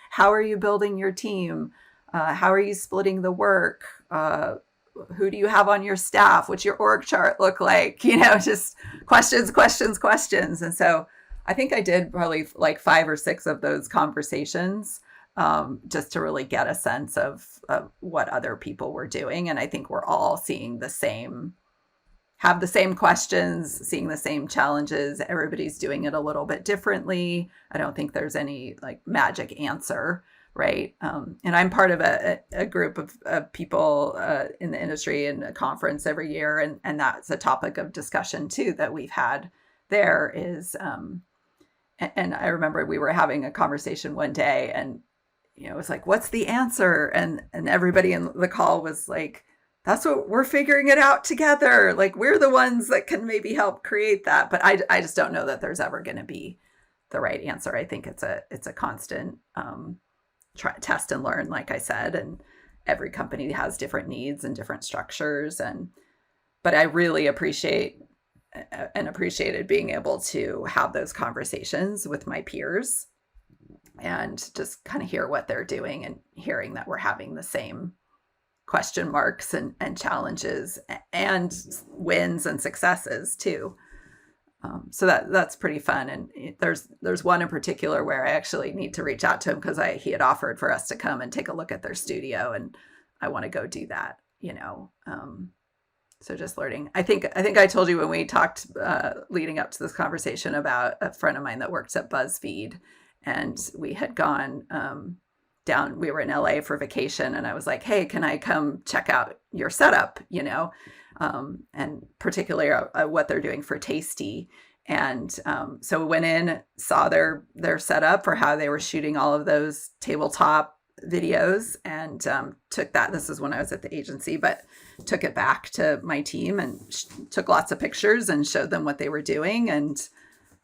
How are you building your team? How are you splitting the work? Who do you have on your staff? What's your org chart look like? Just questions, questions, questions. And so I think I did probably like 5 or 6 of those conversations, just to really get a sense of what other people were doing. And I think we're all seeing have the same questions, seeing the same challenges. Everybody's doing it a little bit differently. I don't think there's any like magic answer, right? And I'm part of a group of people in the industry in a conference every year. And that's a topic of discussion too, that we've had there is, and I remember we were having a conversation one day and, it was like, what's the answer? And everybody in the call was like, that's what we're figuring it out together. Like we're the ones that can maybe help create that. But I just don't know that there's ever going to be the right answer. I think it's a constant test and learn, like I said, and every company has different needs and different structures. But I really appreciated being able to have those conversations with my peers and just kind of hear what they're doing and hearing that we're having the same question marks and challenges and wins and successes too. So that's pretty fun. And there's one in particular where I actually need to reach out to him because he had offered for us to come and take a look at their studio, and I want to go do that. So just learning. I think I told you when we talked leading up to this conversation about a friend of mine that works at BuzzFeed, and we had gone down. We were in LA for vacation, and I was like, "Hey, can I come check out your setup?" And particularly what they're doing for Tasty. And so we went in, saw their setup for how they were shooting all of those tabletop videos, and took that. This is when I was at the agency, but took it back to my team and took lots of pictures and showed them what they were doing. And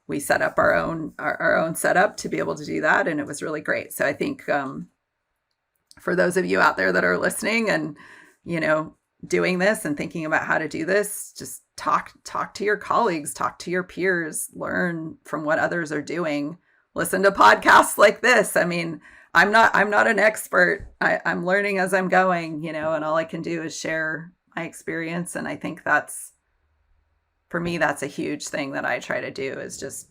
we set up our own setup to be able to do that, and it was really great. So I think for those of you out there that are listening and doing this and thinking about how to do this, just talk to your colleagues, talk to your peers, learn from what others are doing, listen to podcasts like this. I mean, I'm not an expert. I'm learning as I'm going, and all I can do is share my experience. And I think for me, that's a huge thing that I try to do, is just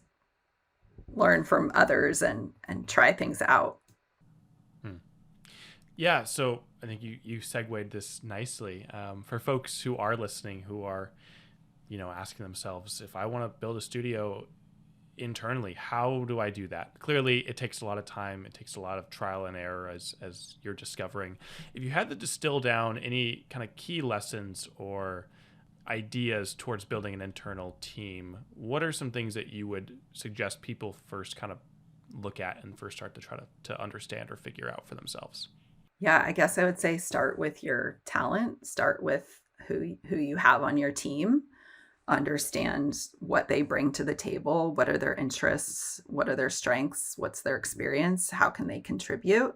learn from others and try things out.
Yeah, so I think you segued this nicely. For folks who are listening, who are, asking themselves, if I want to build a studio internally, how do I do that? Clearly, it takes a lot of time. It takes a lot of trial and error, as you're discovering. If you had to distill down any kind of key lessons or ideas towards building an internal team, what are some things that you would suggest people first kind of look at and first start to try to understand or figure out for themselves?
Yeah, I guess I would say start with your talent, start with who you have on your team, understand what they bring to the table, what are their interests, what are their strengths, what's their experience, how can they contribute,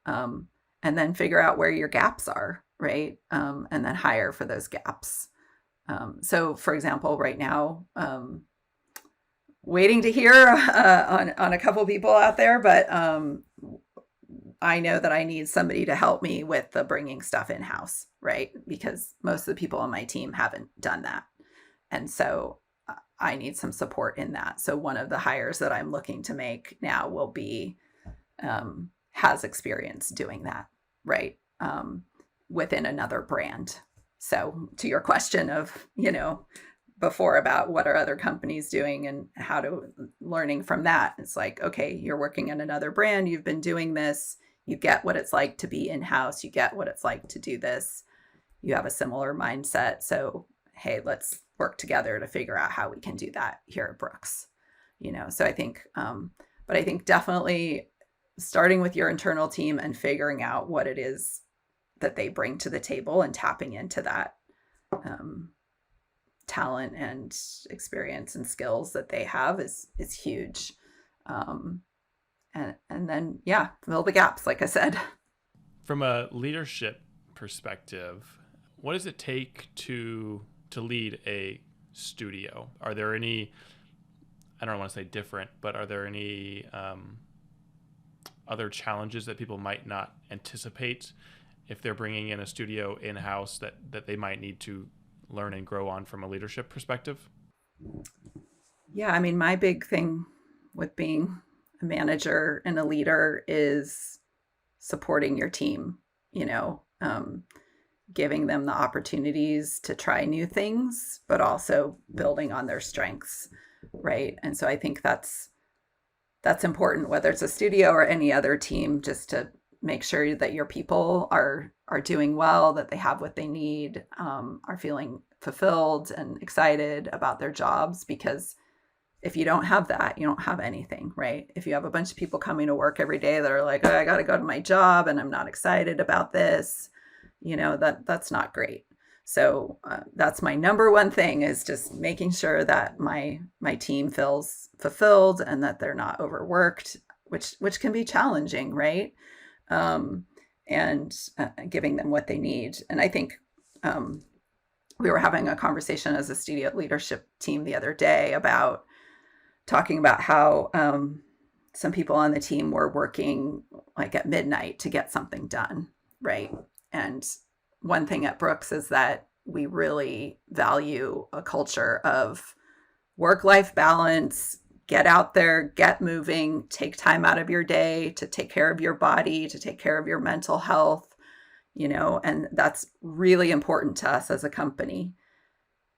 and then figure out where your gaps are, right? And then hire for those gaps. So, for example, right now, waiting to hear on a couple people out there, but I know that I need somebody to help me with the bringing stuff in house, right? Because most of the people on my team haven't done that. And so I need some support in that. So one of the hires that I'm looking to make now will be has experience doing that, right? Within another brand. So to your question of, before about what are other companies doing and how to learning from that, it's like, okay, you're working in another brand, you've been doing this, you get what it's like to be in-house, you get what it's like to do this, you have a similar mindset. So, hey, let's work together to figure out how we can do that here at Brooks. So I think, but I think definitely starting with your internal team and figuring out what it is that they bring to the table and tapping into that talent and experience and skills that they have is huge. And then, yeah, fill the gaps, like I said.
From a leadership perspective, what does it take to lead a studio? Are there any, I don't want to say different, but are there any other challenges that people might not anticipate if they're bringing in a studio in-house that they might need to learn and grow on from a leadership perspective?
Yeah, I mean, my big thing with being a manager and a leader is supporting your team, giving them the opportunities to try new things, but also building on their strengths, right? And so I think that's important, whether it's a studio or any other team, just to make sure that your people are doing well, that they have what they need, are feeling fulfilled and excited about their jobs. Because if you don't have that, you don't have anything, right? If you have a bunch of people coming to work every day that are like, oh, I got to go to my job and I'm not excited about this, that's not great. So that's my number one thing, is just making sure that my team feels fulfilled and that they're not overworked, which can be challenging, right? And giving them what they need. And I think we were having a conversation as a studio leadership team the other day about talking about how some people on the team were working like at midnight to get something done, right? And one thing at Brooks is that we really value a culture of work-life balance. Get out there, get moving, take time out of your day to take care of your body, to take care of your mental health, and that's really important to us as a company.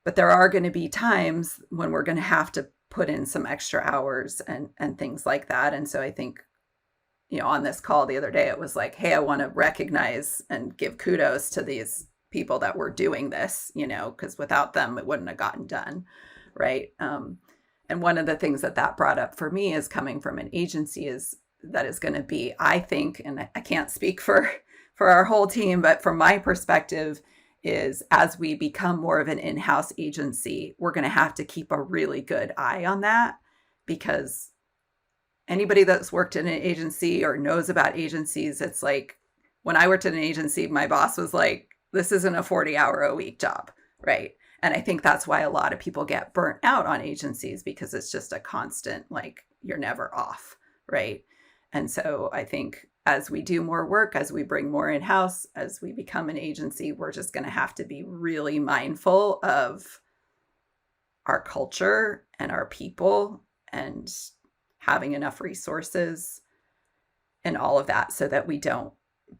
But there are going to be times when we're going to have to put in some extra hours and things like that. And so I think, on this call the other day, it was like, hey, I want to recognize and give kudos to these people that were doing this, because without them, it wouldn't have gotten done. Right. And one of the things that brought up for me is coming from an agency is going to be, I think, and I can't speak for our whole team, but from my perspective, is as we become more of an in-house agency, we're going to have to keep a really good eye on that, because anybody that's worked in an agency or knows about agencies, it's like, when I worked in an agency, my boss was like, this isn't a 40-hour-a-week job, right? And I think that's why a lot of people get burnt out on agencies, because it's just a constant, like, you're never off, right? And so I think as we do more work, as we bring more in-house, as we become an agency, we're just going to have to be really mindful of our culture and our people and having enough resources and all of that, so that we don't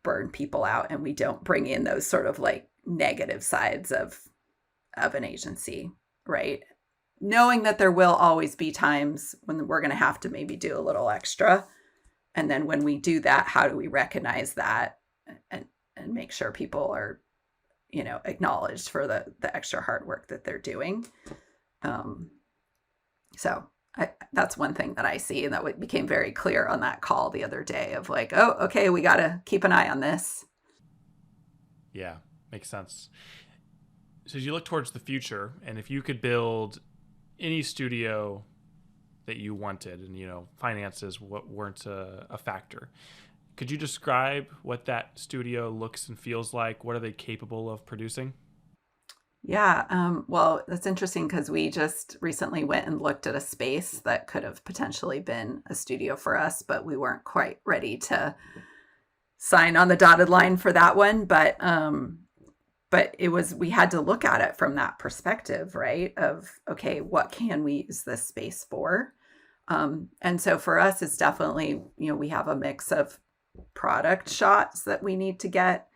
burn people out and we don't bring in those sort of like negative sides of an agency, right? Knowing that there will always be times when we're going to have to maybe do a little extra. And then when we do that, how do we recognize that and make sure people are acknowledged for the extra hard work that they're doing. So that's one thing that I see, and that became very clear on that call the other day of like, oh, okay, we got to keep an eye on this.
Yeah, makes sense. So as you look towards the future, and if you could build any studio that you wanted, and finances weren't a factor, could you describe what that studio looks and feels like? What are they capable of producing?
Yeah, well, that's interesting because we just recently went and looked at a space that could have potentially been a studio for us, but we weren't quite ready to sign on the dotted line for that one. But we had to look at it from that perspective, right? Of, okay, what can we use this space for? And so for us, it's definitely, we have a mix of product shots that we need to get,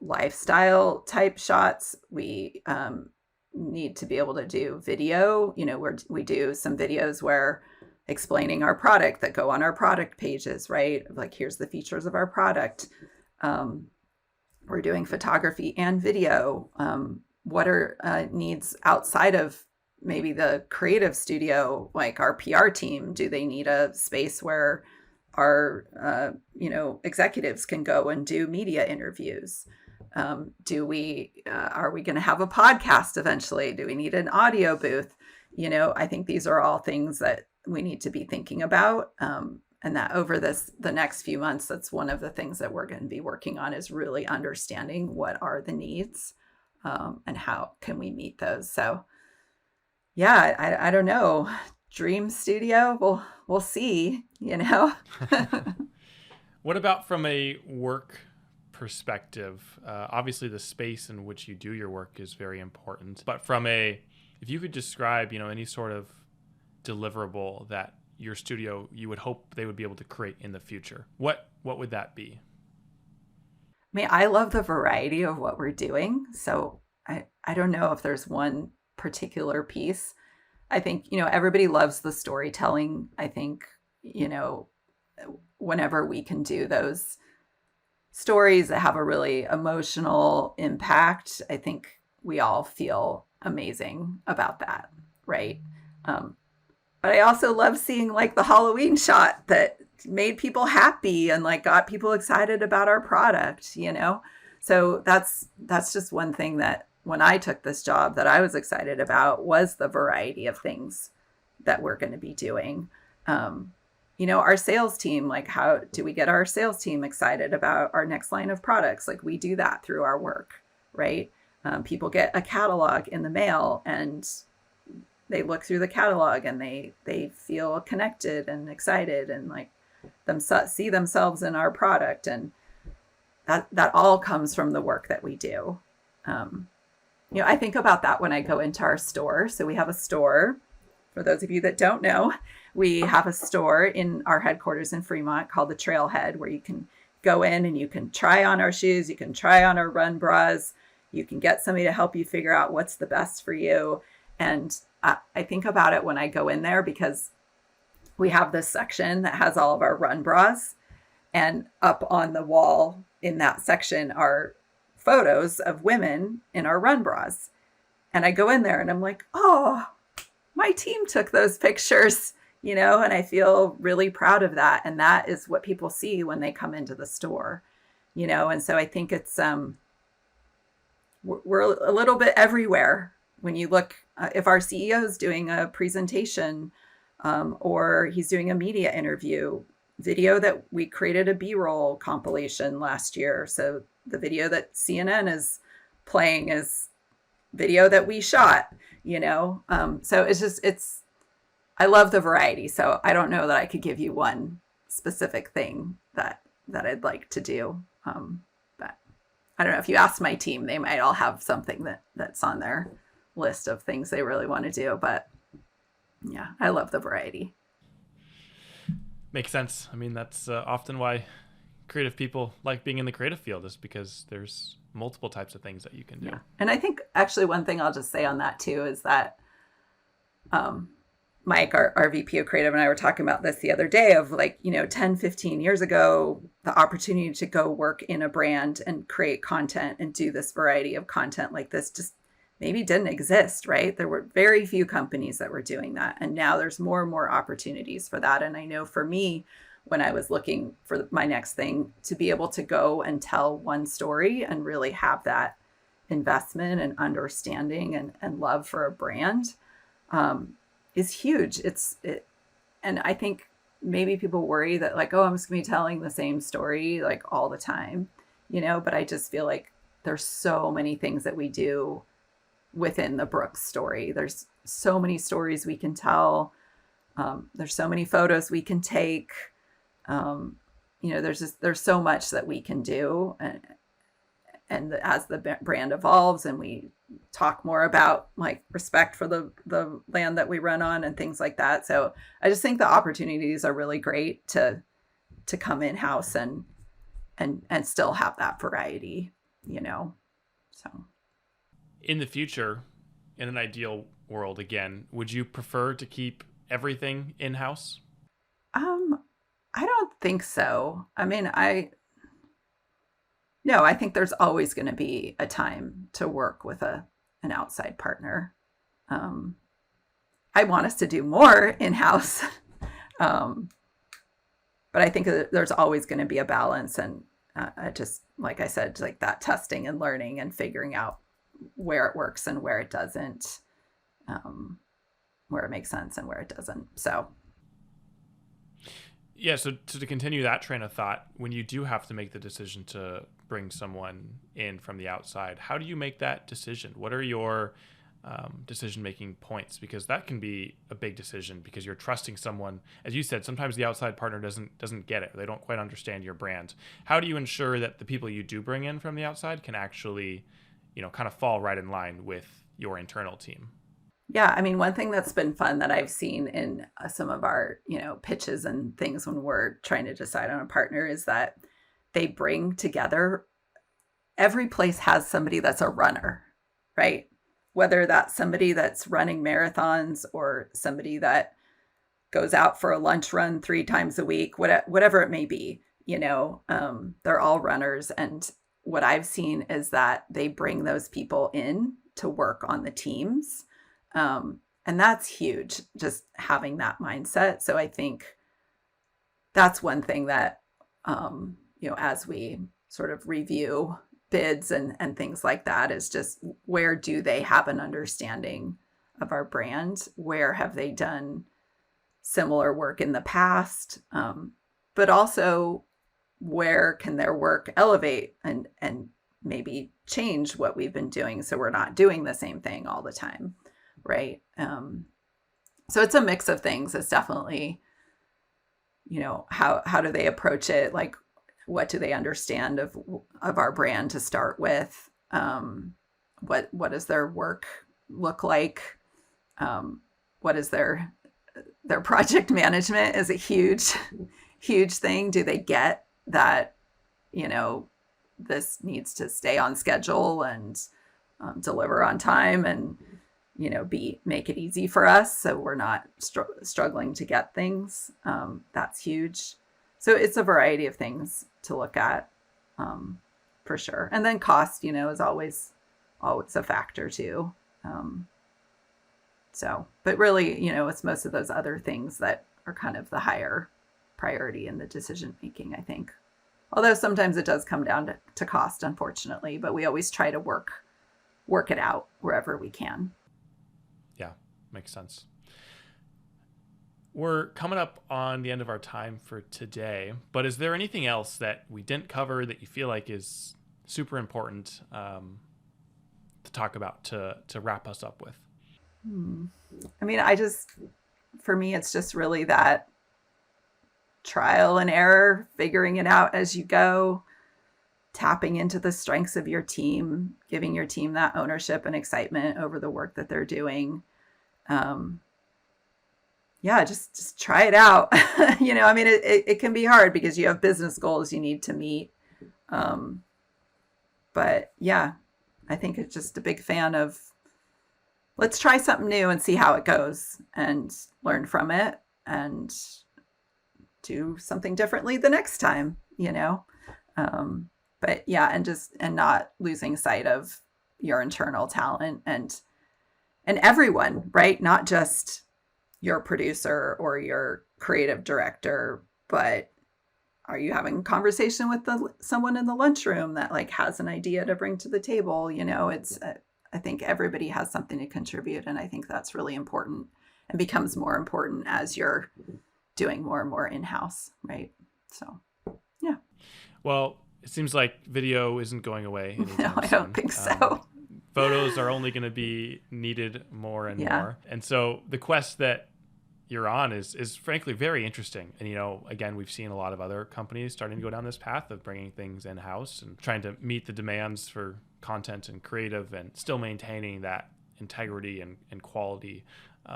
lifestyle type shots. We need to be able to do video. We do some videos where explaining our product that go on our product pages, right? Like, here's the features of our product. We're doing photography and video. What are needs outside of maybe the creative studio, like our PR team? Do they need a space where our executives can go and do media interviews? Are we going to have a podcast eventually? Do we need an audio booth? I think these are all things that we need to be thinking about. And that over the next few months, that's one of the things that we're going to be working on, is really understanding what are the needs, and how can we meet those. So yeah, I don't know. Dream studio, we'll see,
What about from a work perspective? Obviously the space in which you do your work is very important, but if you could describe, any sort of deliverable that your studio, you would hope they would be able to create in the future, what would that be?
I mean, I love the variety of what we're doing. So I don't know if there's one particular piece. I think, everybody loves the storytelling. I think, whenever we can do those stories that have a really emotional impact, I think we all feel amazing about that, right? But I also love seeing like the Halloween shot that made people happy and like got people excited about our product, So that's just one thing that when I took this job that I was excited about, was the variety of things that we're going to be doing. Our sales team, like, how do we get our sales team excited about our next line of products? Like, we do that through our work, right? People get a catalog in the mail and they look through the catalog and they feel connected and excited and like see themselves in our product. And that all comes from the work that we do. I think about that when I go into our store. So we have a store. For those of you that don't know, we have a store in our headquarters in Fremont called the Trailhead, where you can go in and you can try on our shoes, you can try on our run bras, you can get somebody to help you figure out what's the best for you. And I think about it when I go in there, because we have this section that has all of our run bras, and up on the wall in that section are photos of women in our run bras. And I go in there and I'm like, oh, my team took those pictures, and I feel really proud of that. And that is what people see when they come into the store, and so I think it's, we're a little bit everywhere. When you look, if our CEO is doing a presentation, or he's doing a media interview, video that we created a B-roll compilation last year. So the video that CNN is playing is video that we shot, so I love the variety. So I don't know that I could give you one specific thing that I'd like to do. But I don't know, if you ask my team, they might all have something that's on their list of things they really want to do. But yeah, I love the variety.
Makes sense. I mean, that's often why creative people like being in the creative field, is because there's multiple types of things that you can do.
Yeah. And I think actually one thing I'll just say on that too is that Mike, our VP of creative, and I were talking about this the other day of like, 10, 15 years ago, the opportunity to go work in a brand and create content and do this variety of content like this just maybe didn't exist, right? There were very few companies that were doing that. And now there's more and more opportunities for that. And I know for me, when I was looking for my next thing, to be able to go and tell one story and really have that investment and understanding and love for a brand, is huge. And I think maybe people worry that like, oh, I'm just gonna be telling the same story like all the time, but I just feel like there's so many things that we do within the Brook story. There's so many stories we can tell. There's so many photos we can take. There's so much that we can do. And as the brand evolves and we talk more about like respect for the land that we run on and things like that. So I just think the opportunities are really great to come in-house and still have that variety, so.
In the future, in an ideal world, again, would you prefer to keep everything in-house?
I don't think so. I mean, no, I think there's always going to be a time to work with an outside partner. I want us to do more in-house, but I think there's always going to be a balance. And just like I said, like that testing and learning and figuring out where it works and where it doesn't, where it makes sense and where it doesn't. So.
Yeah, so to continue that train of thought, when you do have to make the decision to bring someone in from the outside, how do you make that decision? What are your decision-making points? Because that can be a big decision because you're trusting someone. As you said, sometimes the outside partner doesn't get it. They don't quite understand your brand. How do you ensure that the people you do bring in from the outside can actually, kind of fall right in line with your internal team?
Yeah, I mean, one thing that's been fun that I've seen in some of our, pitches and things when we're trying to decide on a partner is that they bring together, every place has somebody that's a runner, right? Whether that's somebody that's running marathons or somebody that goes out for a lunch run 3 times a week, whatever it may be, they're all runners. And what I've seen is that they bring those people in to work on the teams. And that's huge, just having that mindset. So I think that's one thing that, as we sort of review bids and things like that, is just where do they have an understanding of our brand? Where have they done similar work in the past? But also where can their work elevate and maybe change what we've been doing so we're not doing the same thing all the time. Right. So it's a mix of things. It's definitely, how do they approach it? Like, what do they understand of our brand to start with? What does their work look like? What is their project management is a huge thing. Do they get that, this needs to stay on schedule and deliver on time and, make it easy for us so we're not struggling to get things. That's huge. So it's a variety of things to look at, for sure. And then cost, is always a factor too. But really, it's most of those other things that are kind of the higher priority in the decision making, I think. Although sometimes it does come down to cost, unfortunately, but we always try to work it out wherever we can.
Yeah, makes sense. We're coming up on the end of our time for today, but is there anything else that we didn't cover that you feel like is super important to talk about to wrap us up with?
I mean, for me, it's just really that trial and error, figuring it out as you go, tapping into the strengths of your team, giving your team that ownership and excitement over the work that they're doing. Just try it out. I mean, it can be hard because you have business goals you need to meet. But yeah, I think it's just a big fan of let's try something new and see how it goes and learn from it and do something differently the next time, but yeah, and not losing sight of your internal talent and everyone, right? Not just your producer or your creative director, but are you having a conversation with someone in the lunchroom that like has an idea to bring to the table? I think everybody has something to contribute, and I think that's really important and becomes more important as you're doing more and more in-house, right? So, yeah.
Well, it seems like video isn't going away anytime
No, I don't think so.
Photos are only going to be needed more and more. And so the quest that you're on is frankly very interesting. And, again, we've seen a lot of other companies starting to go down this path of bringing things in-house and trying to meet the demands for content and creative and still maintaining that integrity and quality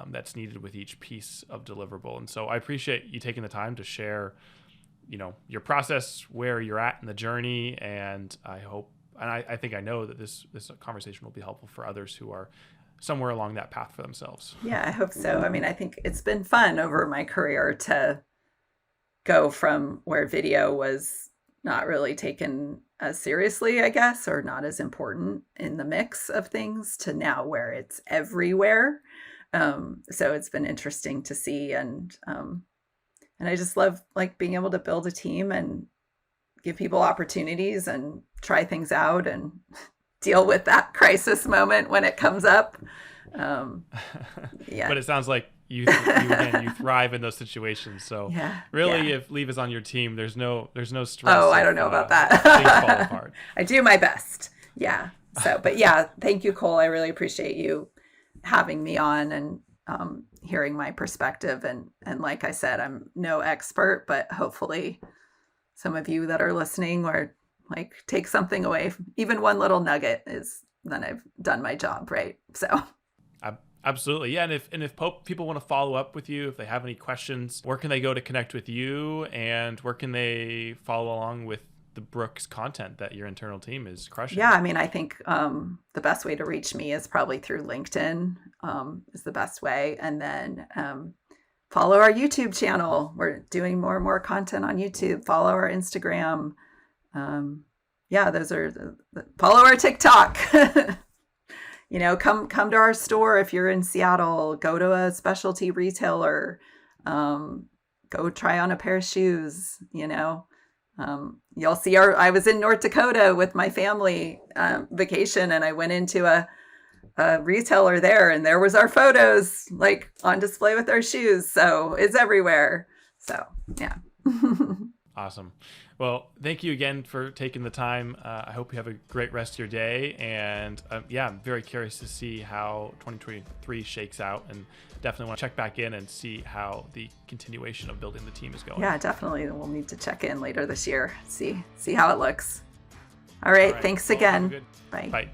that's needed with each piece of deliverable. And so I appreciate you taking the time to share, your process, where you're at in the journey. And I hope, and I think I know that this conversation will be helpful for others who are somewhere along that path for themselves.
Yeah, I hope so. I mean, I think it's been fun over my career to go from where video was not really taken as seriously, I guess, or not as important in the mix of things, to now where it's everywhere. So it's been interesting to see, and I just love like being able to build a team and give people opportunities and try things out and deal with that crisis moment when it comes up. Yeah.
But it sounds like you thrive in those situations. So really, if Liv is on your team, there's no stress.
Oh, I don't know about that.
Things fall apart.
I do my best. Yeah. So, but yeah, thank you, Cole. I really appreciate you having me on and hearing my perspective. And like I said, I'm no expert, but hopefully some of you that are listening or like take something away, even one little nugget is then I've done my job, right? So
absolutely. Yeah. And if people want to follow up with you, if they have any questions, where can they go to connect with you, and where can they follow along with the Brook's content that your internal team is crushing?
Yeah, I mean, I think the best way to reach me is probably through LinkedIn, is the best way. And then follow our YouTube channel. We're doing more and more content on YouTube. Follow our Instagram. Those are follow our TikTok. Come to our store if you're in Seattle. Go to a specialty retailer. Go try on a pair of shoes. You'll see I was in North Dakota with my family vacation, and I went into a retailer there, and there was our photos like on display with our shoes. So it's everywhere. So yeah.
Awesome. Well, thank you again for taking the time. I hope you have a great rest of your day. And I'm very curious to see how 2023 shakes out, and definitely want to check back in and see how the continuation of building the team is going.
Yeah, definitely. We'll need to check in later this year, see how it looks. All right. Thanks again.
Bye. Bye.